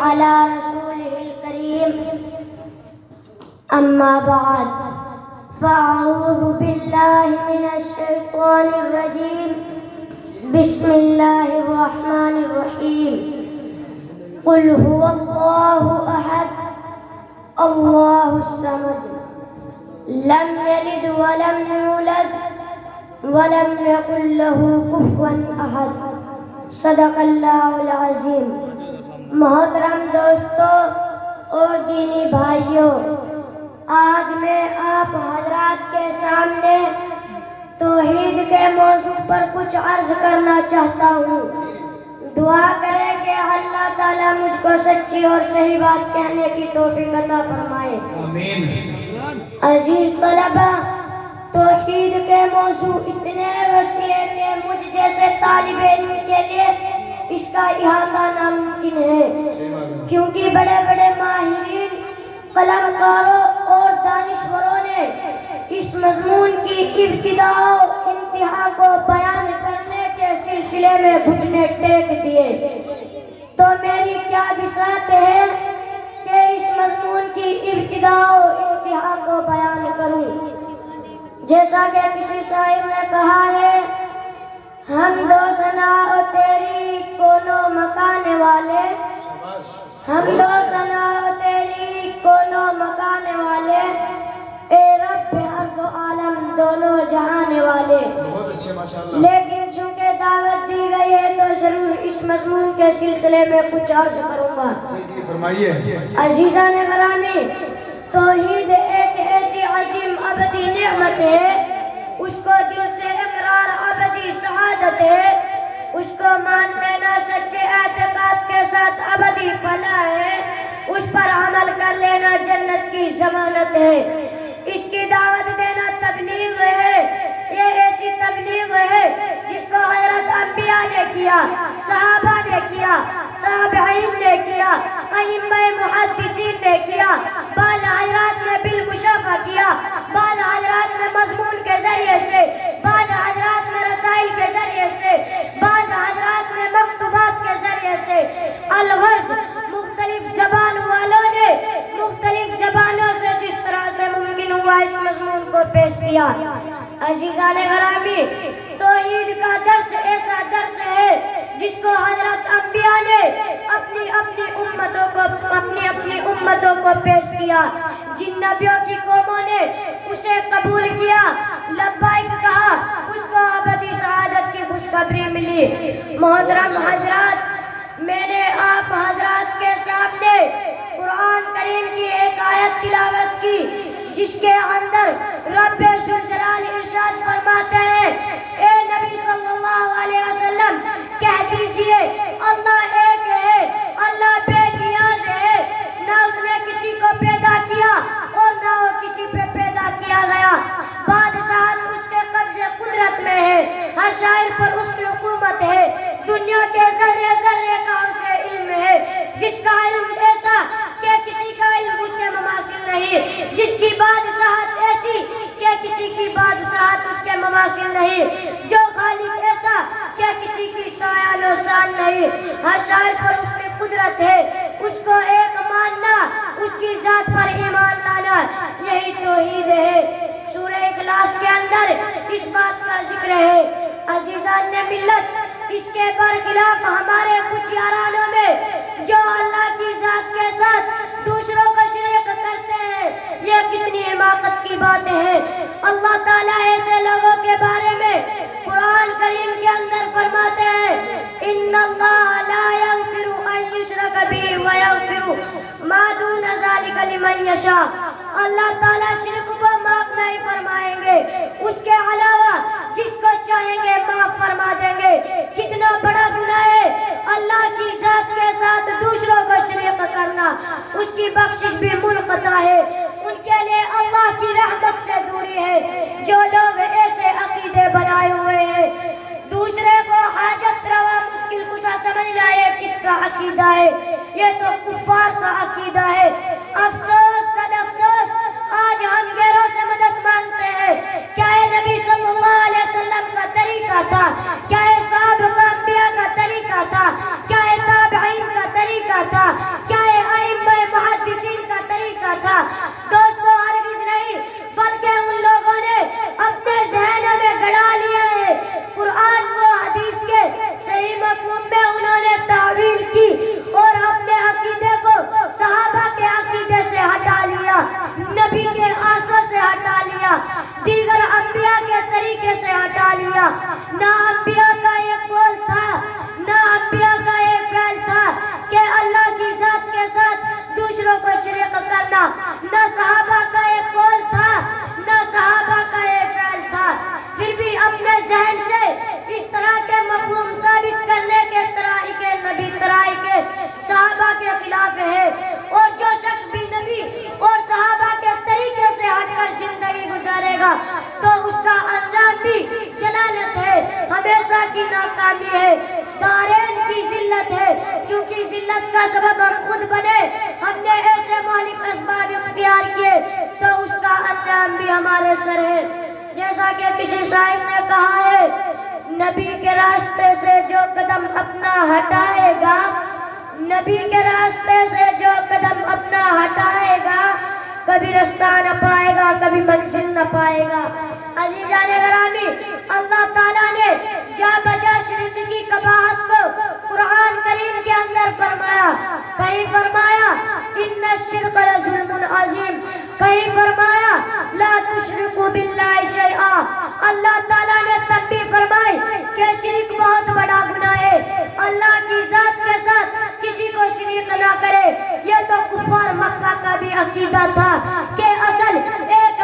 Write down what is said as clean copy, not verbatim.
على رسوله الكريم أما بعد فأعوذ بالله من الشيطان الرجيم بسم الله الرحمن الرحيم قل هو الله أحد الله الصمد لم يلد ولم يولد ولم يكن له كفوا أحد صدق اللہ العظیم۔ محترم دوستو اور دینی بھائیوں، آج میں آپ حضرات کے سامنے توحید کے موضوع پر کچھ عرض کرنا چاہتا ہوں۔ دعا کریں کہ اللہ تعالیٰ مجھ کو سچی اور صحیح بات کہنے کی توفیق عطا فرمائے، آمین۔ عزیز طلبہ، توحید کے موضوع اتنے وسیع ہیں کہ مجھ جیسے طالب علم کے لیے اس کا احاطہ ناممکن ہے، کیونکہ بڑے بڑے ماہرین، قلمکاروں اور دانشوروں نے اس مضمون کی ابتدا و انتہا کو بیان کرنے کے سلسلے میں گھٹنے ٹیک دیے، تو میری کیا بساط ہے کہ اس مضمون کی ابتدا و انتہا کو بیان کروں۔ جیسا کہ کسی شاعر نے کہا ہے، ہم دو ثنا تیری کونوں مکانے والے، ہم دو ثنا تیری کونوں مکانے والے، اے رب ہر دو عالم دونوں جہانے والے۔ لیکن چونکہ دعوت دی گئی ہے تو ضرور اس مضمون کے سلسلے میں کچھ عرض کروں گا۔ عزیزان گرامی، توحید ایک ایسی عظیم ابدی نعمت ہے، اس کو دل سے اقرار ابدی سعادت ہے، اس کو مان لینا سچے اعتقاد کے ساتھ ابدی فلاح ہے، اس پر عمل کر لینا جنت کی ضمانت ہے۔ اس کی دعوت دینا تبلیغ ہے، یہ ایسی تبلیغ ہے جس کو حضرت انبیاء نے کیا، صحابہ نے کیا، تابعین نے کیا، ائمہ محدثین نے کیا، بعض حضرات نے بالمشافہ کیا، بعض حضرات نے مضمون کے ذریعے سے، بعض حضرات نے رسائل کے ذریعے سے، بعض حضرات نے مکتوبات کے ذریعے سے، الغرض مختلف زبان والوں نے مختلف زبانوں سے جس طرح سے ممکن ہوا اس مضمون کو پیش کیا۔ عزیزان گرامی، توحید کا درس ایسا درس ہے جس کو حضرت انبیاء نے اپنی امتوں کو پیش کیا۔ جن نبیوں کی قوموں نے اسے قبول کیا، لبیک کہا، اس کو ابدی سعادت کی خوشخبری ملی۔ محترم حضرات، میں نے آپ حضرات کے سامنے قرآن کریم کی ایک آیت تلاوت کی جس کے اندر رب ذوالجلال ارشاد فرماتے ہیں، اے نبی صلی اللہ علیہ وسلم کہہ دیجئے اللہ ایک ہے، اللہ بے نیاز ہے، نہ اس نے کسی کو پیدا کیا اور نہ وہ کسی پہ پیدا کیا گیا، بادشاہت اس کے قبضے قدرت میں ہے، ہر شاعر پر اس کی حکومت ہے، دنیا کے ذرے ذرے کا اسے علم ہے، جس کا علم ایسا کہ کسی کا علم اسے مماثل نہیں، جس کی بادشاہت ایسی کہ کسی کی بادشاہت اس کے مماثل نہیں، جو خالق ایسا کہ کسی کی سایہ نوسان نہیں، ہر شاعر پر اس کی قدرت ہے، اس کو ایک ماننا، اس کی ذات پر ایمان لانا، یہی توحید ہے۔ سورہ اخلاص کے اندر اس بات کا ذکر ہے۔ عزیزان ملت، اس کے برخلاف ہمارے کچھ یارانوں میں جو اللہ کی ذات کے ساتھ دوسروں کو شریک کرتے ہیں، یہ کتنی حماقت کی باتیں ہیں۔ اللہ تعالیٰ ایسے لوگوں کے بارے میں قرآن کریم کے اندر فرماتے ہیں، ان اللہ لا یغفر ان یشرک بہ ویغفر ما دون ذلک لمن یشاء۔ اللہ تعالیٰ شرک کو معاف نہیں فرمائیں گے، اس کے علاوہ جس کو چاہیں گے معاف فرما دیں گے۔ کتنا بڑا گناہ ہے اللہ کی ذات کے ساتھ دوسروں کو شریک کرنا، اس کی بخشش بھی منقطع ہے، ان کے لیے اللہ کی رحمت سے دوری ہے۔ جو لوگ ایسے عقیدے بنائے ہوئے ہیں، دوسرے کو حاجت روا مشکل کشا سمجھنا یہ کس کا عقیدہ ہے؟ یہ تو کفار کا عقیدہ ہے۔ افسوس صد افسوس، آج ہم غیروں سے مدد مانگتے ہیں۔ کیا یہ نبی صلی اللہ علیہ وسلم کا طریقہ تھا؟ کیا یہ صحابہ انبیاء کا طریقہ تھا؟ کیا یہ تابعین کا طریقہ تھا؟ کیا دوستو ہرگز نہیں، بلکہ ان لوگوں نے اپنے ذہنوں میں گڑا لیا ہے۔ قرآن و حدیث کے صحیح مفہوم میں انہوں نے تعویل کی اور اپنے عقیدے کو صحابہ کے عقیدے سے ہٹا لیا، نبی کے آسوں سے ہٹا لیا، دیگر انبیاء کے طریقے سے ہٹا لیا۔ نہ انبیاء کا یہ قول تھا، نہ انبیاء کا یہ فعل تھا کہ اللہ کی ذات کے ساتھ دوسروں کو شریک کرنا، نہ صحابہ کا یہ قول تھا، نہ صحابہ کا یہ فعل تھا۔ پھر بھی اپنے ذہن سے اس طرح کے مفہوم ثابت کرنے کے طریقے نبی طریقے صحابہ کے خلاف ہے، اور جو شخص بھی نبی اور صحابہ کے طریقے سے ہٹ کر زندگی گزارے گا تو اس کا انجام بھی ضلالت ہے، ہمیشہ کی ناکامی ہے، دارین کی ذلت ہے، کیونکہ ذلت کا سبب ہم خود بنے، ہم نے ایسے مہلک اسباب اختیار کیے تو اس کا انجام بھی ہمارے سر ہے۔ جیسا کہ کسی شاعر نے کہا ہے، نبی کے راستے سے جو قدم اپنا ہٹائے گا، نبی کے راستے سے جو قدم اپنا ہٹائے گا، کبھی رستہ نہ پائے گا، کبھی منزل نہ پائے گا۔ عزیزان گرامی، اللہ تعالیٰ نے جا بجا شرک کی قباحت کو قرآن کریم کے اندر فرمایا، کہیں فرمایا ان الشرک لظلم عظیم، کہیں فرمایا لا تشرکوا باللہ شیئا۔ اللہ تعالیٰ نے تنبیہ فرمائی کہ شرک بہت بڑا گناہ ہے، اللہ کی ذات کے ساتھ کسی کو شریک نہ کرے۔ یہ تو کفار مکہ کا بھی عقیدہ تھا کہ اصل ایک